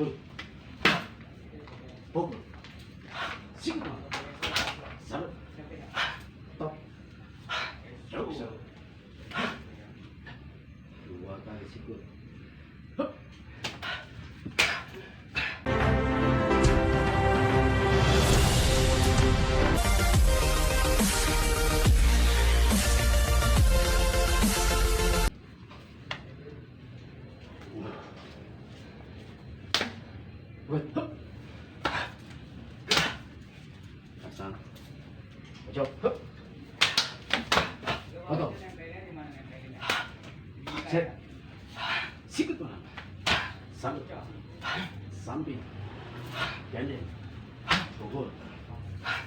Pukul. Pukul. Sikut. Sabut. Top. Jauh. Dua kali sikut. Hup. Pasang. Pojok. Potong. Set. Sikut mana? Sambut. Samping. Gandeng. Pukul.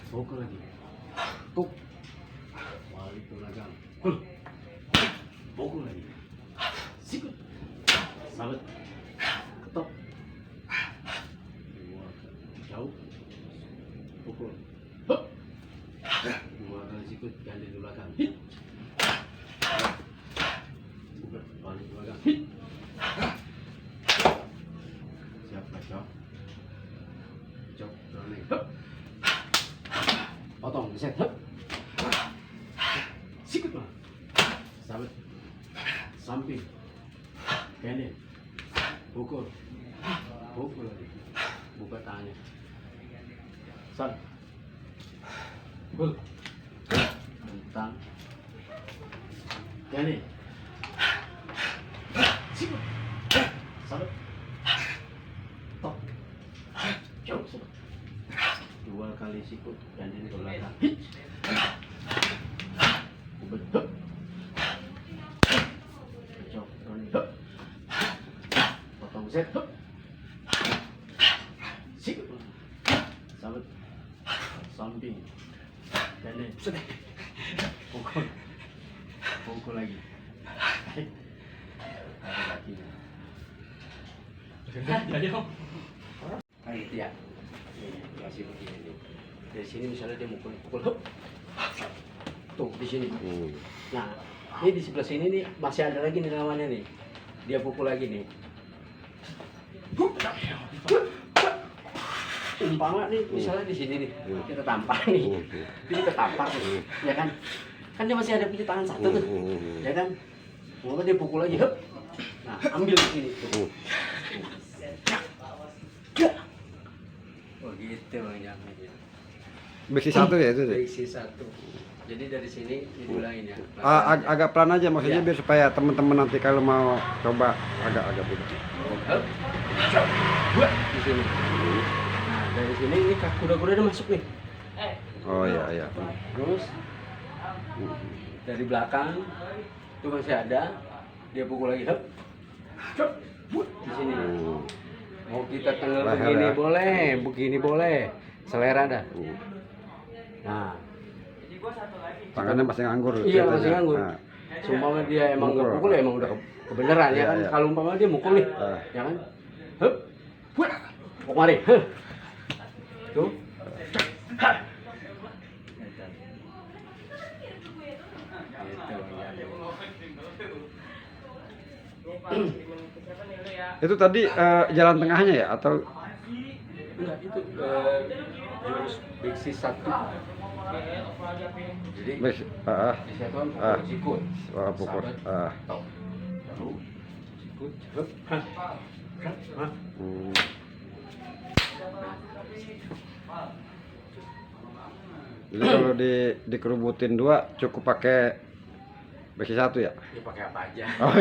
Pukul lagi. Tuk. Balik ke belakang. Pukul. Pukul lagi. Sikut. Sambut. Ketok. Jauh. Pukul. Hup. Dua kali sikut gandeng di belakang. Hit. Pukul. Balik ke belakang. Hit. Siap cok. Cok. Running. Hup. Potong. Set. Hup. Sikut mah. Sabut. Samping. Gandeng. Pukul. Pukul lagi. Buka tangannya. San. Pukul. Tentang. Gandeng. Sikut. Sabut. Top. Jauh sabut. Dua kali sikut gandeng ke belakang. Hit. Pukul. Hup. Cok. Running. Hup. Potong set. Hup. Sikut. Sabut. Samping. Gandeng. Pukul. Pukul lagi. Ada kakinya. Jadi om. Kayak gitu ya. Ini kasih begini nih. Dari sini misalnya dia pukul. Hup. Tuh di sini. Nah, ini di sebelah sini nih masih ada lagi nih lawannya nih. Dia pukul lagi nih. Umpama nih misalnya di sini nih kita tampar nih, ini kita tampar nih, ya kan? Kan dia masih ada punya tangan satu tuh, ya kan? Maka dia pukul lagi, hup. Nah, ambil di sini. Oh gitu bang Jamin. Besi satu ya itu deh. Besi satu. Jadi dari sini diulangin ya. Agak pelan aja maksudnya Ya. biar supaya teman-teman nanti kalau mau coba agak mudah. Hup. Buat di sini. Nah, dari sini ini kuda-kuda udah masuk nih. Oh iya. Terus dari belakang itu masih ada, dia pukul lagi, hup. Di sini. Mau kita tengah Leher begini ya. boleh, begini boleh, selera dah. Nah, Tangannya masih nganggur. iya kelihatannya. masih nganggur. Nah, Sumpama dia emang nggak Mukul. pukul ya emang udah kebenaran ya Iya, kan. iya. Kalau umpama dia mukul nih, Ah. ya kan, hup, buat, mau kemari, huh. Tuh. itu tadi jalan tengahnya ya atau Enggak, itu jurus beksi satu. Jadi di satu kan sikut, pukul. sabut, tok, jauh, sikut, hup, hah, hah. Jadi kalau dikerubutin dua cukup pakai besi satu ya? Ya pakai apa aja. Oh.